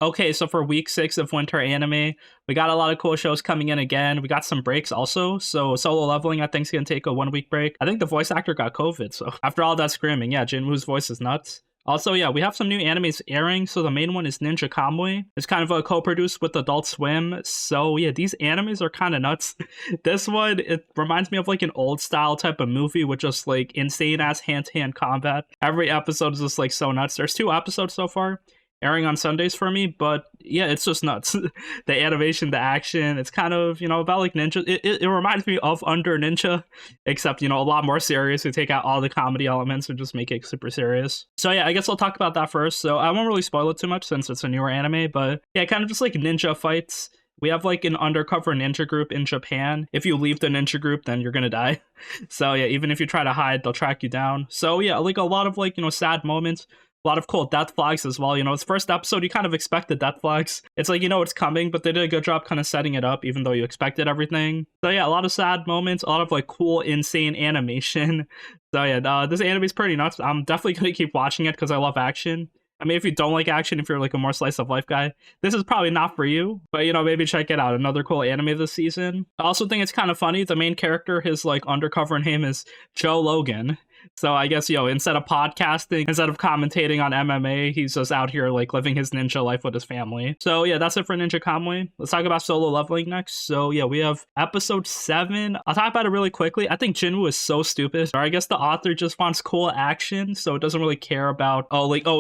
Okay, so for week 6 of winter anime, we got a lot of cool shows coming in again. We got some breaks also. So Solo Leveling, I think, is gonna take a 1 week break. I think the voice actor got COVID. So after all that screaming, yeah, Jinwoo's voice is nuts. Also, yeah, we have some new animes airing. So the main one is Ninja Kamui. It's kind of a co-produced with Adult Swim. So yeah, these animes are kind of nuts. This one, it reminds me of like an old style type of movie with just like insane ass hand-to-hand combat. Every episode is just like so nuts. There's 2 episodes so far airing on Sundays for me, but yeah, it's just nuts. The animation, the action, it's kind of, about like ninja. It reminds me of Under Ninja, except, a lot more serious. We take out all the comedy elements and just make it super serious. So yeah, I guess I'll talk about that first. So I won't really spoil it too much since it's a newer anime, but yeah, kind of just like ninja fights. We have like an undercover ninja group in Japan. If you leave the ninja group, then you're gonna die. So yeah, even if you try to hide, they'll track you down. So yeah, like a lot of like, sad moments. A lot of cool death flags as well. It's first episode, you kind of expect the death flags. It's like, it's coming, but they did a good job kind of setting it up, even though you expected everything. So yeah, a lot of sad moments, a lot of like cool, insane animation. So yeah, this anime is pretty nuts. I'm definitely going to keep watching it because I love action. I mean, if you don't like action, if you're like a more slice of life guy, this is probably not for you. But, maybe check it out. Another cool anime this season. I also think it's kind of funny. The main character, his like undercover name is Joe Logan. So I guess, instead of podcasting, instead of commentating on MMA, he's just out here like living his ninja life with his family. So yeah, that's it for Ninja Kamui. Let's talk about Solo Leveling next. So yeah, we have episode 7. I'll talk about it really quickly. I think Jinwoo is so stupid. Or I guess the author just wants cool action, so it doesn't really care about,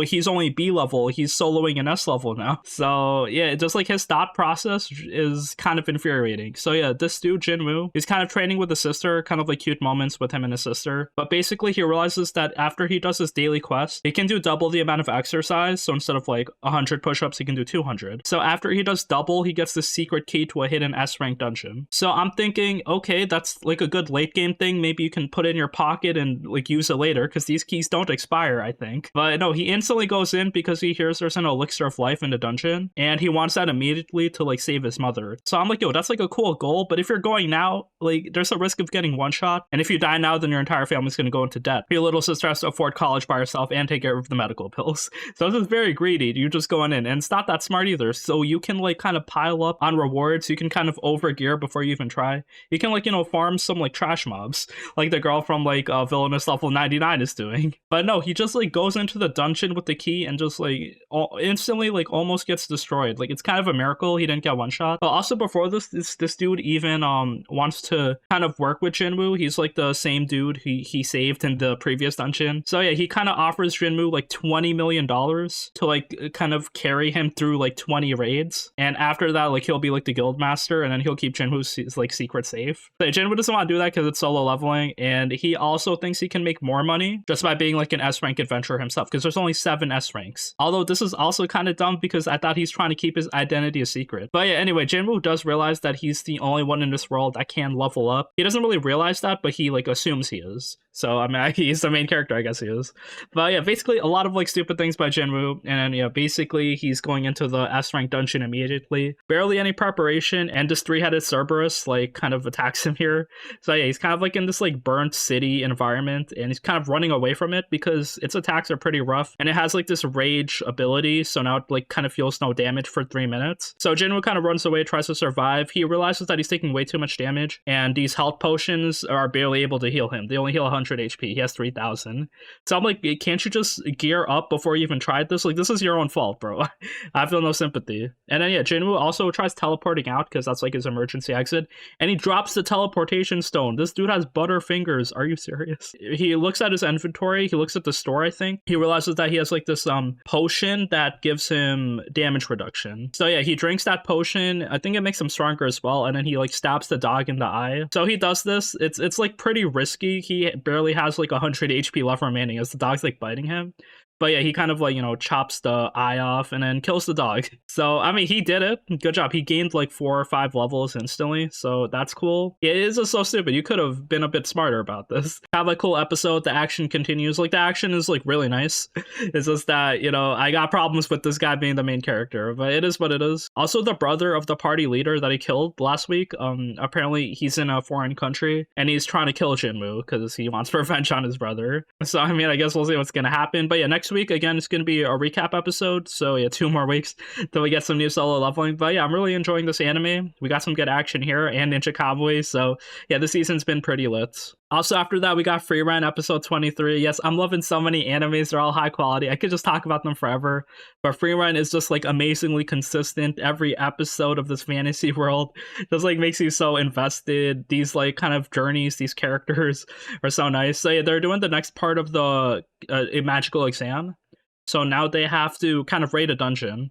he's only B level, he's soloing an S level now. So yeah, just like his thought process is kind of infuriating. So yeah, this dude, Jinwoo, he's kind of training with his sister, kind of like cute moments with him and his sister. But basically, he realizes that after he does his daily quest, he can do double the amount of exercise. So instead of like 100 push-ups, he can do 200. So after he does double, he gets the secret key to a hidden S rank dungeon. So I'm thinking, okay, that's like a good late game thing. Maybe you can put it in your pocket and like use it later because these keys don't expire, I think. But no, he instantly goes in because he hears there's an elixir of life in the dungeon and he wants that immediately to like save his mother. So I'm like, yo, that's like a cool goal. But if you're going now, like there's a risk of getting one shot. And if you die now, then your entire family's going to go into debt. Your little sister has to afford college by herself and take care of the medical bills. So this is very greedy. You're just going in, and it's not that smart either. So you can like kind of pile up on rewards. You can kind of over gear before you even try. You can like, farm some like trash mobs, like the girl from like Villainous Level 99 is doing. But no, he just like goes into the dungeon with the key and just like instantly like almost gets destroyed. Like it's kind of a miracle he didn't get one shot. But also before this dude even wants to kind of work with Jinwoo. He's like the same dude he saved in the previous dungeon. So yeah, he kind of offers Jinwoo like $20 million to like kind of carry him through like 20 raids. And after that, like he'll be like the guild master and then he'll keep Jinwoo's like secret safe. But Jinwoo doesn't want to do that because it's solo leveling. And he also thinks he can make more money just by being like an S rank adventurer himself because there's only 7 S ranks. Although this is also kind of dumb because I thought he's trying to keep his identity a secret. But yeah, anyway, Jinwoo does realize that he's the only one in this world that can level up. He doesn't really realize that, but he like assumes he is. So I mean, he's the main character, I guess he is. But yeah, basically a lot of like stupid things by Jinwoo, and then yeah, basically he's going into the S rank dungeon immediately. Barely any preparation, and this 3-headed Cerberus like kind of attacks him here. So yeah, he's kind of like in this like burnt city environment, and he's kind of running away from it because its attacks are pretty rough, and it has like this rage ability, so now it like kind of feels no damage for 3 minutes. So Jinwoo kind of runs away, tries to survive. He realizes that he's taking way too much damage, and these health potions are barely able to heal him. They only heal 100 HP. He has 3,000. So I'm like, can't you just gear up before you even tried this? Like, this is your own fault, bro. I feel no sympathy. And then yeah, Jinwoo also tries teleporting out because that's like his emergency exit, and he drops the teleportation stone. This dude has butter fingers. Are you serious? He looks at his inventory. He looks at the store, I think. He realizes that he has like this potion that gives him damage reduction. So yeah, he drinks that potion. I think it makes him stronger as well. And then he like stabs the dog in the eye. So he does this. It's like pretty risky. He barely has like 100 HP left remaining as the dog's like biting him. But yeah, he kind of like, chops the eye off and then kills the dog. So, I mean, he did it. Good job. He gained like 4 or 5 levels instantly. So that's cool. It is just so stupid. You could have been a bit smarter about this. Have a cool episode. The action continues. Like the action is like really nice. It's just that, I got problems with this guy being the main character, but it is what it is. Also, the brother of the party leader that he killed last week, apparently he's in a foreign country and he's trying to kill Jinwoo because he wants revenge on his brother. So, I mean, I guess we'll see what's going to happen. But yeah, next next week, again, it's going to be a recap episode. So yeah, 2 more weeks till we get some new Solo Leveling. But yeah, I'm really enjoying this anime. We got some good action here and Ninja Cowboy. So yeah, the season's been pretty lit. Also, after that, we got Free Run episode 23. Yes, I'm loving so many animes. They're all high quality. I could just talk about them forever. But Free Run is just like amazingly consistent. Every episode of this fantasy world just like makes you so invested. These like kind of journeys, these characters are so nice. So yeah, they're doing the next part of the magical exam. So now they have to kind of raid a dungeon.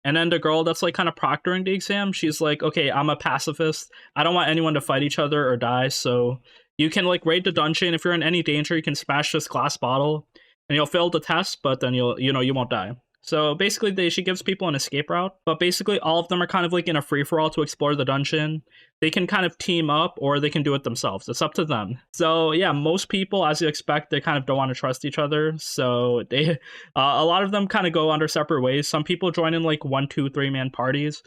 And then the girl that's like kind of proctoring the exam, she's like, okay, I'm a pacifist. I don't want anyone to fight each other or die. So you can like raid the dungeon. If you're in any danger, you can smash this glass bottle and you'll fail the test, but then you won't die. So basically she gives people an escape route, but basically all of them are kind of like in a free-for-all to explore the dungeon. They can kind of team up or they can do it themselves. It's up to them. So yeah, most people, as you expect, they kind of don't want to trust each other. So they, a lot of them kind of go under separate ways. Some people join in like 1, 2, 3-man parties,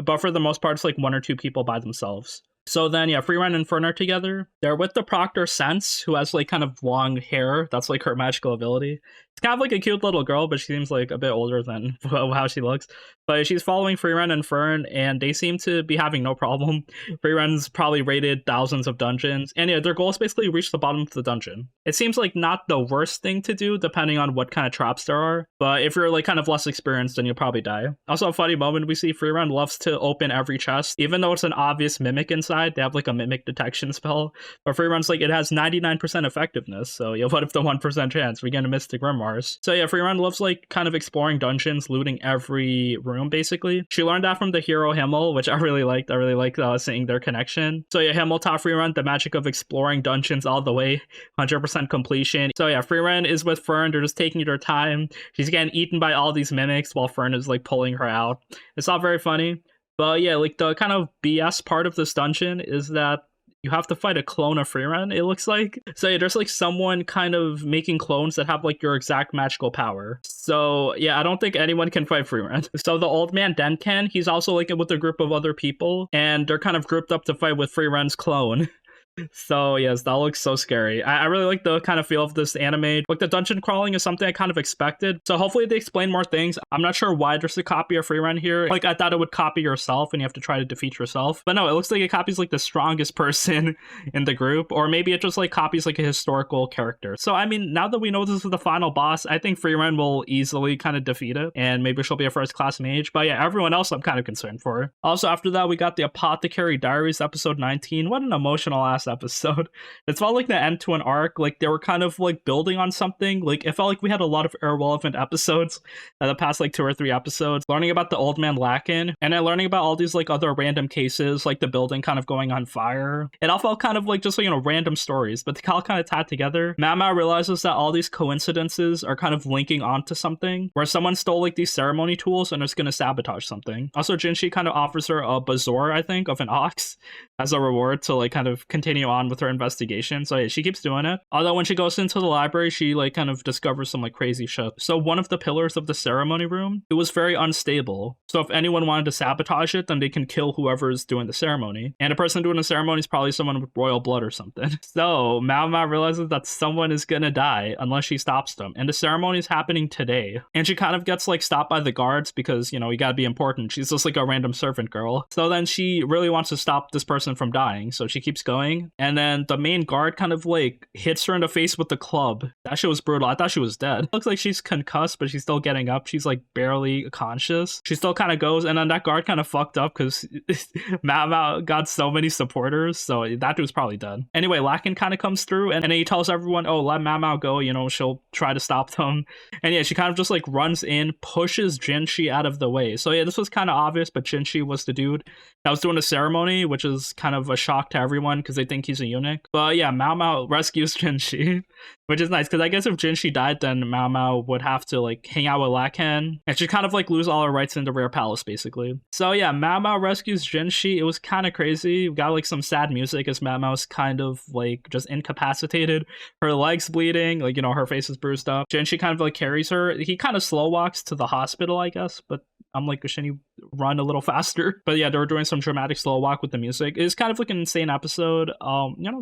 but for the most part, it's like 1 or 2 people by themselves. So then, yeah, Free Run and Fern are together. They're with the proctor Sense, who has like kind of long hair. That's like her magical ability. It's kind of like a cute little girl, but she seems like a bit older than how she looks. But she's following Free Run and Fern, and they seem to be having no problem. Free Run's probably raided thousands of dungeons, and yeah, their goal is basically reach the bottom of the dungeon. It seems like not the worst thing to do, depending on what kind of traps there are. But if you're like kind of less experienced, then you'll probably die. Also, a funny moment we see: Free Run loves to open every chest, even though it's an obvious mimic inside. They have like a mimic detection spell, but Free Run's like it has 99% effectiveness. So yeah, what if the 1% chance we get a Mystic Grimoires? So yeah, Free Run loves like kind of exploring dungeons, looting every room basically. She learned that from the hero Himmel, which I really liked. I really liked seeing their connection. So yeah, Himmel taught Free Run the magic of exploring dungeons all the way, 100% completion. So yeah, Free Run is with Fern. They're just taking their time. She's getting eaten by all these mimics while Fern is like pulling her out. It's all very funny. But yeah, like the kind of BS part of this dungeon is that you have to fight a clone of Free Run, it looks like. So yeah, there's like someone kind of making clones that have like your exact magical power. So yeah, I don't think anyone can fight Free Run. So the old man Den can, he's also like with a group of other people, and they're kind of grouped up to fight with Free Run's clone. So yes, that looks so scary. I really like the kind of feel of this anime. Like the dungeon crawling is something I kind of expected. So hopefully they explain more things. I'm not sure why there's a copy of Free Run here. Like I thought it would copy yourself and you have to try to defeat yourself. But no, it looks like it copies like the strongest person in the group. Or maybe it just like copies like a historical character. So I mean, now that we know this is the final boss, I think Free Run will easily kind of defeat it. And maybe she'll be a first class mage. But yeah, everyone else I'm kind of concerned for. Also after that, we got the Apothecary Diaries episode 19. What an emotional ass episode. It felt like the end to an arc. Like they were kind of like building on something. Like it felt like we had a lot of irrelevant episodes in the past like 2 or 3 episodes, learning about the old man Lakin, and then learning about all these like other random cases, like the building kind of going on fire. It all felt kind of like just, you know, random stories, but they all kind of tied together. Mama realizes that all these coincidences are kind of linking onto something, where someone stole like these ceremony tools and is going to sabotage something. Also, Jinshi kind of offers her a bazaar, I think, of an ox as a reward to like kind of continue on with her investigation. So yeah, she keeps doing it. Although when she goes into the library, she like kind of discovers some like crazy shit. So one of the pillars of the ceremony room, it was very unstable. So if anyone wanted to sabotage it, then they can kill whoever's doing the ceremony. And a person doing the ceremony is probably someone with royal blood or something. So Mao Mao realizes that someone is gonna die unless she stops them. And the ceremony is happening today. And she kind of gets like stopped by the guards because, you know, you gotta be important. She's just like a random servant girl. So then she really wants to stop this person from dying. So she keeps going. And then the main guard kind of like hits her in the face with the club. That shit was brutal. I thought she was dead. Looks like she's concussed, but she's still getting up. She's like barely conscious. She still kind of goes, and then that guard kind of fucked up because Mao Mao got so many supporters, so that dude's probably dead. Anyway, Lakin kind of comes through, and then he tells everyone, oh, let Mao Mao go, you know, she'll try to stop them. And yeah, she kind of just like runs in, pushes Jinshi out of the way. So yeah, this was kind of obvious, but Jinshi was the dude that was doing the ceremony, which is kind of a shock to everyone because they think he's a eunuch. But yeah, Mao Mao rescues Jinshi, which is nice because I guess if Jinshi died, then Mao Mao would have to like hang out with Lakan, and she'd kind of like lose all her rights in the Rare Palace basically. So yeah, Mao Mao rescues Jinshi. It was kind of crazy. We got like some sad music as Mao Mao's kind of like just incapacitated, her legs bleeding, like, you know, her face is bruised up. Jinshi kind of like carries her. He kind of slow walks to the hospital, I guess, but I'm like, shouldn't you run a little faster. But yeah, they were doing some dramatic slow walk with the music. It's kind of like an insane episode.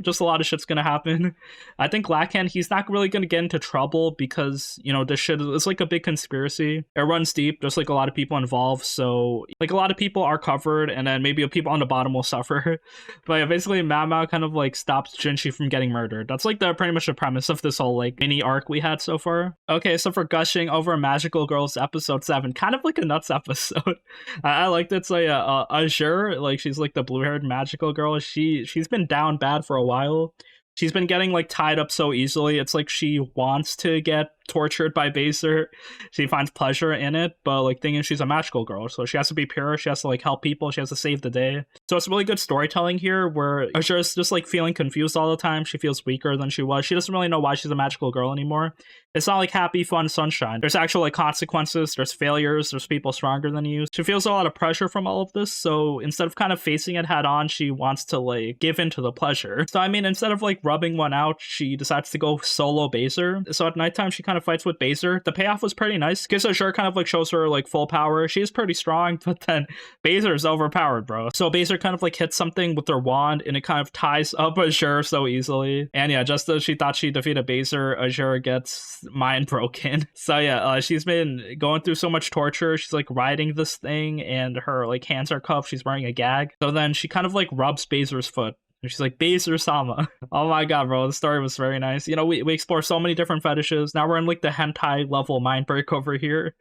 Just a lot of shit's gonna happen. I think Lacan, he's not really gonna get into trouble because, this shit is like a big conspiracy. It runs deep. There's like a lot of people involved. So like a lot of people are covered, and then maybe people on the bottom will suffer. But yeah, basically Mao Mao kind of like stops Jinchi from getting murdered. That's like the pretty much the premise of this whole like mini arc we had so far. Okay, so for gushing over Magical Girls episode 7, kind of like a nuts episode. I liked it. So yeah, Azure, like she's like the blue-haired magical girl. She's been down bad for a while. She's been getting like tied up so easily. It's like she wants to get tortured by Baser. She finds pleasure in it, but like thinking she's a magical girl, so she has to be pure. She has to like help people. She has to save the day. So it's really good storytelling here, where Azure's just like feeling confused all the time. She feels weaker than she was. She doesn't really know why she's a magical girl anymore. It's not like happy, fun sunshine. There's actual like consequences. There's failures. There's people stronger than you. She feels a lot of pressure from all of this. So instead of kind of facing it head on, she wants to like give in to the pleasure. So I mean, instead of like rubbing one out, she decides to go solo Baser. So at nighttime, she kind of fights with Baser. The payoff was pretty nice because Azure kind of like shows her like full power. She's pretty strong, but then Baser's overpowered, bro. So Baser kind of like hits something with her wand, and it kind of ties up Azure so easily. And yeah, just as she thought she defeated Baser, Azure gets mind broken. So yeah, she's been going through so much torture. She's like riding this thing, and her like hands are cuffed. She's wearing a gag. So then she kind of like rubs Baser's foot. And she's like, Baser-sama. Oh my god, bro. The story was very nice. We explore so many different fetishes. Now we're in like the hentai level mind break over here.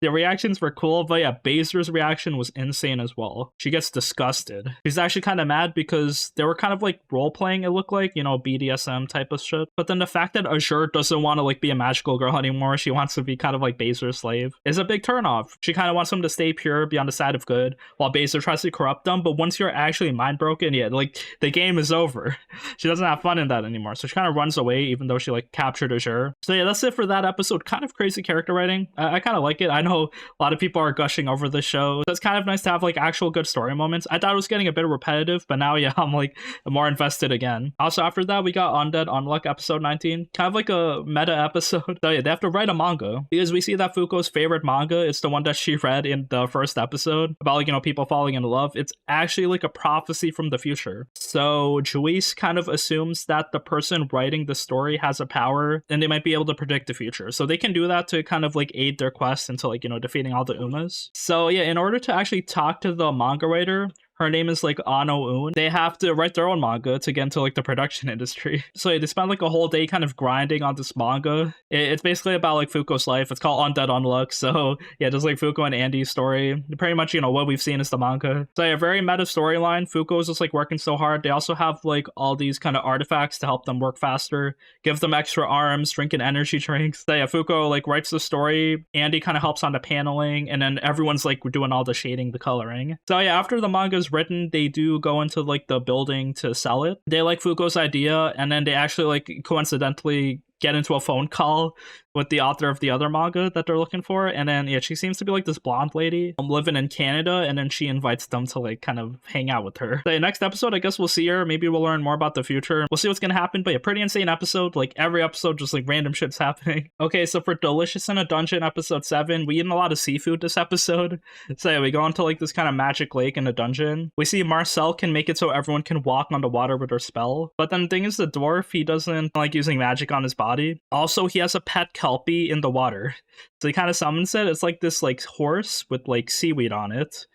The reactions were cool, but yeah, Baser's reaction was insane as well. She gets disgusted. She's actually kind of mad because they were kind of like role-playing, it looked like, BDSM type of shit. But then the fact that Azure doesn't want to like be a magical girl anymore, she wants to be kind of like Baser's slave, is a big turnoff. She kind of wants him to stay pure, be on the side of good, while Baser tries to corrupt them. But once you're actually mind broken, yeah, like the game is over. She doesn't have fun in that anymore. So she kind of runs away, even though she like captured Azure. So yeah, that's it for that episode. Kind of crazy character writing. I kind of like it. I know a lot of people are gushing over this show. So it's kind of nice to have like actual good story moments. I thought it was getting a bit repetitive, but now yeah, I'm like more invested again. Also after that, we got Undead Unluck episode 19, kind of like a meta episode. So yeah, they have to write a manga because we see that Fuko's favorite manga is the one that she read in the first episode about like people falling in love. It's actually like a prophecy from the future. So Juice kind of assumes that the person writing the story has a power and they might be able to predict the future. So they can do that to kind of like aid their quest into like defeating all the Umas. So yeah, in order to actually talk to the manga writer, her name is like Ano Un, they have to write their own manga to get into like the production industry. So yeah, they spend like a whole day kind of grinding on this manga. It's basically about like Fuko's life. It's called Undead Unluck. So yeah, just like Fuko and Andy's story. Pretty much, what we've seen is the manga. So yeah, very meta storyline. Fuko's just like working so hard. They also have like all these kind of artifacts to help them work faster, give them extra arms, drinking energy drinks. So yeah, Fuko like writes the story. Andy kind of helps on the paneling, and then everyone's like doing all the shading, the coloring. So yeah, after the manga's written, they do go into like the building to sell it. They like Fuko's idea, and then they actually like coincidentally get into a phone call with the author of the other manga that they're looking for. And then yeah, she seems to be like this blonde lady living in Canada, and then she invites them to like kind of hang out with her. The next episode, I guess we'll see her. Maybe we'll learn more about the future. We'll see what's gonna happen. But yeah, pretty insane episode. Like every episode, just like random shit's happening. Okay, so for Delicious in a Dungeon episode 7, we eat a lot of seafood this episode. So yeah, we go into like this kind of magic lake in a dungeon. We see Marcel can make it so everyone can walk on the water with her spell. But then the thing is, the dwarf, he doesn't like using magic on his body. Also, he has a pet kelpie in the water. So he kind of summons it. It's like this like horse with like seaweed on it.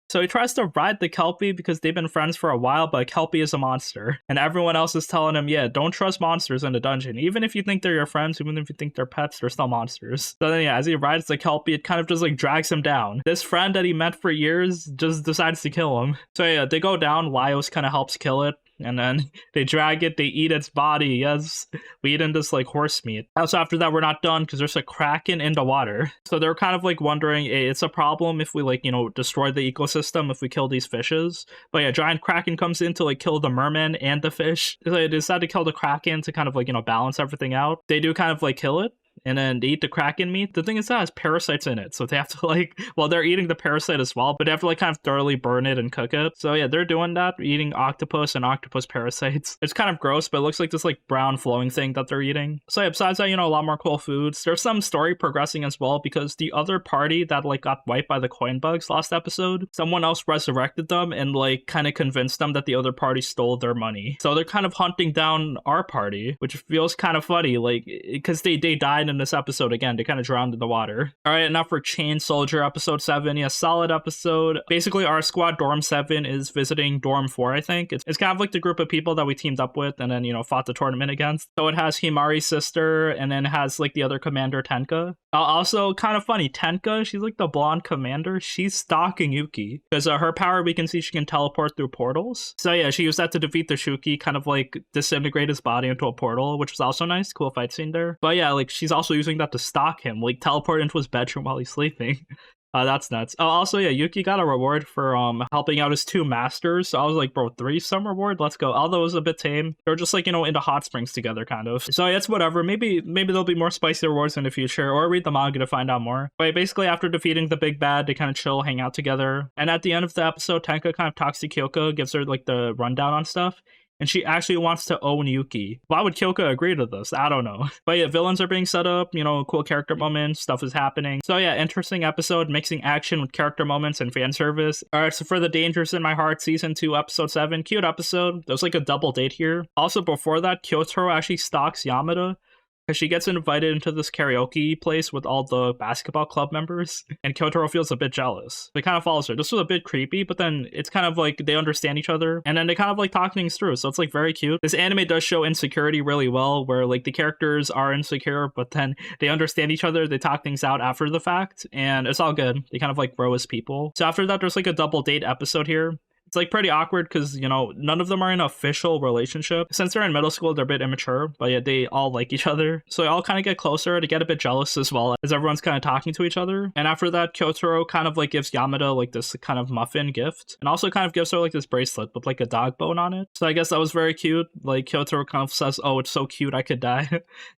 So he tries to ride the kelpie because they've been friends for a while, but kelpie is a monster. And everyone else is telling him, yeah, don't trust monsters in the dungeon. Even if you think they're your friends, even if you think they're pets, they're still monsters. So then yeah, as he rides the kelpie, it kind of just like drags him down. This friend that he met for years just decides to kill him. So yeah, they go down. Laios kind of helps kill it. And then they drag it, they eat its body. Yes, we eat in this like horse meat. Also after that, we're not done because there's a kraken in the water. So they're kind of like wondering, hey, it's a problem if we like, destroy the ecosystem, if we kill these fishes. But yeah, giant kraken comes in to like kill the merman and the fish. So they decide to kill the kraken to kind of like, balance everything out. They do kind of like kill it. and then they eat the Kraken meat. The thing is that has parasites in it, so they have to like, well, they're eating the parasite as well, but they have to like kind of thoroughly burn it and cook it. So yeah, they're doing that, eating octopus and octopus parasites. It's kind of gross, but it looks like this like brown flowing thing that they're eating. So yeah, besides that, a lot more cool foods. There's some story progressing as well, because the other party that like got wiped by the coin bugs last episode, someone else resurrected them and like kind of convinced them that the other party stole their money. So they're kind of hunting down our party, which feels kind of funny, like because they died in this episode again. They kind of drowned in the water. All right, now for Chain Soldier episode 7. Yeah, solid episode. Basically, our squad Dorm 7 is visiting Dorm 4, I think. It's kind of like the group of people that we teamed up with and then, fought the tournament against. So it has Himari's sister, and then it has like the other commander, Tenka. Also, kind of funny, Tenka, she's like the blonde commander. She's stalking Yuki because her power, we can see she can teleport through portals. So yeah, she used that to defeat the Shuki, kind of like disintegrate his body into a portal, which was also nice. Cool fight scene there. But yeah, like she's also using that to stalk him, like teleport into his bedroom while he's sleeping. That's nuts. Oh, also, yeah, Yuki got a reward for helping out his 2 masters. So I was like, bro, 3 some reward? Let's go. Although it was a bit tame. They're just like, into hot springs together, kind of. So yeah, it's whatever. Maybe there'll be more spicy rewards in the future, or read the manga to find out more. But basically, after defeating the big bad, they kind of chill, hang out together. And at the end of the episode, Tenka kind of talks to Kyoko, gives her like the rundown on stuff. And she actually wants to own Yuki. Why would Kyoko agree to this? I don't know. But yeah, villains are being set up, cool character moments, stuff is happening. So yeah, interesting episode, mixing action with character moments and fan service. Alright, so for the Dangers in My Heart Season 2, Episode 7, cute episode. There's like a double date here. Also, before that, Kyotaro actually stalks Yamada, because she gets invited into this karaoke place with all the basketball club members, and Kyotaro feels a bit jealous. They kind of follows her. This was a bit creepy, but then it's kind of like they understand each other, and then they kind of like talk things through, so it's like very cute. This anime does show insecurity really well, where like the characters are insecure, but then they understand each other, they talk things out after the fact, and it's all good. They kind of like grow as people. So after that, there's like a double date episode here. It's like pretty awkward because, none of them are in an official relationship. Since they're in middle school, they're a bit immature, but yeah, they all like each other. So they all kind of get closer to get a bit jealous as well, as everyone's kind of talking to each other. And after that, Kyotaro kind of like gives Yamada like this kind of muffin gift, and also kind of gives her like this bracelet with like a dog bone on it. So I guess that was very cute. Like Kyotaro kind of says, oh, it's so cute, I could die.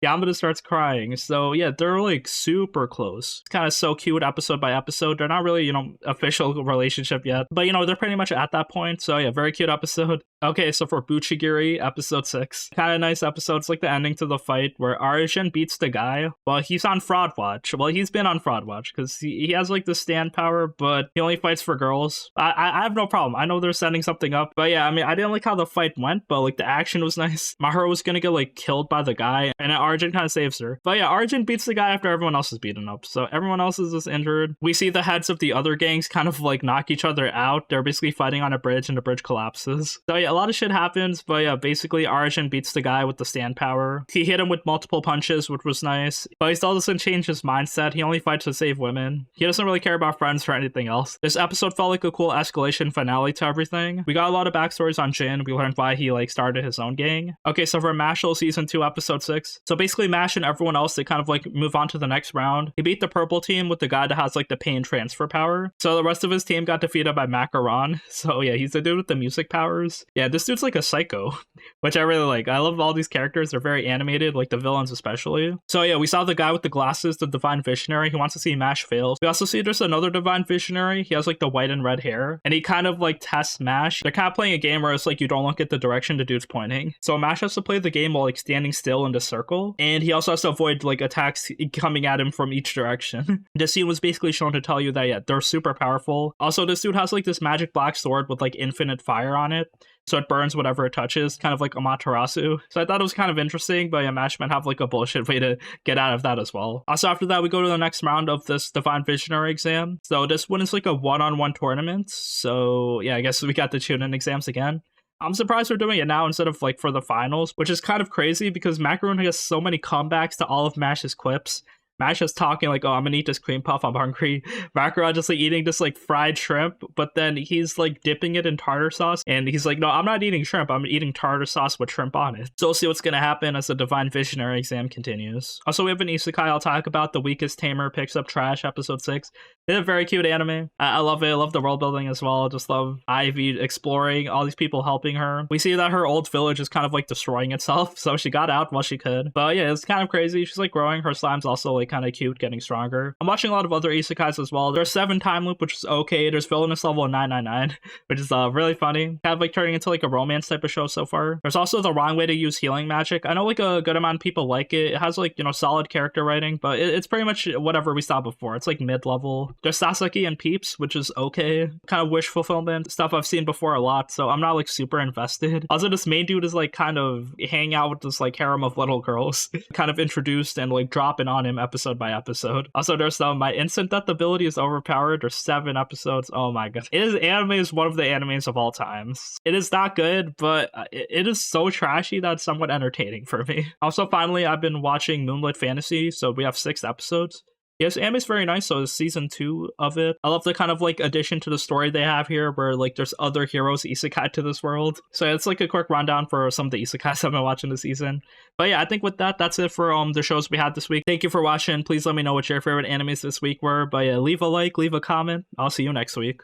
Yamada starts crying. So yeah, they're like super close. It's kind of so cute episode by episode. They're not really, official relationship yet, but they're pretty much at that point. So yeah, very cute episode. Okay, so for Buchigiri, episode 6, kind of nice episode. It's like the ending to the fight where Arjun beats the guy. Well, he's on Fraud Watch. Well, he's been on Fraud Watch because he has like the stand power, but he only fights for girls. I have no problem. I know they're setting something up, but yeah, I mean, I didn't like how the fight went, but like the action was nice. Maharu was gonna get like killed by the guy, and Arjun kind of saves her. But yeah, Arjun beats the guy after everyone else is beaten up. So everyone else is just injured. We see the heads of the other gangs kind of like knock each other out. They're basically fighting on a bridge, and the bridge collapses. So yeah, a lot of shit happens, but yeah, basically Arjun beats the guy with the stand power. He hit him with multiple punches, which was nice, but he still doesn't change his mindset. He only fights to save women. He doesn't really care about friends or anything else. This episode felt like a cool escalation finale to everything. We got a lot of backstories on Jin. We learned why he like started his own gang. Okay, so for Mashle Season 2, Episode 6. So basically Mash and everyone else, they kind of like move on to the next round. He beat the purple team with the guy that has like the pain transfer power. So the rest of his team got defeated by Macaron. So yeah, he's the dude with the music powers. Yeah, this dude's like a psycho, which I really like. I love all these characters. They're very animated, like the villains especially. So yeah, we saw the guy with the glasses, the Divine Visionary. He wants to see Mash fail. We also see there's another Divine Visionary. He has like the white and red hair, and he kind of like tests Mash. They're kind of playing a game where it's like you don't look at the direction the dude's pointing. So Mash has to play the game while like standing still in the circle, and he also has to avoid like attacks coming at him from each direction. This scene was basically shown to tell you that yeah, they're super powerful. Also, this dude has like this magic black sword with like infinite fire on it, so it burns whatever it touches, kind of like Amaterasu. So I thought it was kind of interesting, but yeah, Mash might have like a bullshit way to get out of that as well. Also, after that, we go to the next round of this Divine Visionary exam. So this one is like a one-on-one tournament. So yeah, I guess we got the Chunin exams again. I'm surprised we're doing it now instead of like for the finals, which is kind of crazy because Macaron has so many comebacks to all of Mash's quips. Mash is talking like, oh, I'm gonna eat this cream puff, I'm hungry. Macaron just like eating this like fried shrimp, but then he's like dipping it in tartar sauce, and he's like, no, I'm not eating shrimp, I'm eating tartar sauce with shrimp on it. So we'll see what's gonna happen as the Divine Visionary exam continues. Also, we have an isekai I'll talk about. The Weakest Tamer Picks Up Trash, episode 6. It's a very cute anime. I love it. I love the world building as well. Just love Ivy exploring, all these people helping her. We see that her old village is kind of like destroying itself, so she got out while she could. But yeah, it's kind of crazy. She's like growing. Her slime's also like kind of cute, getting stronger. I'm watching a lot of other isekais as well. There's 7 Time Loop, which is okay. There's Villainous Level 999, which is really funny. Kind of like turning into like a romance type of show so far. There's also The Wrong Way to Use Healing Magic. I know like a good amount of people like it. It has like, you know, solid character writing, but it's pretty much whatever we saw before. It's like mid-level. There's Sasaki and Peeps, which is okay. Kind of wish fulfillment stuff I've seen before a lot, so I'm not like super invested. Also, this main dude is like kind of hanging out with this like harem of little girls, kind of introduced and like dropping on him episode by episode. Also, there's my instant death ability is overpowered. There's 7 episodes. Oh my god. Anime is one of the animes of all times. It is not good, but it is so trashy that it's somewhat entertaining for me. Also, finally, I've been watching Moonlit Fantasy, so we have 6 episodes. Yes, anime's very nice, so it's season 2 of it. I love the kind of like addition to the story they have here where like there's other heroes isekai to this world. So it's like a quick rundown for some of the isekais I've been watching this season. But yeah, I think with that, that's it for the shows we had this week. Thank you for watching. Please let me know what your favorite animes this week were. But yeah, leave a like, leave a comment. I'll see you next week.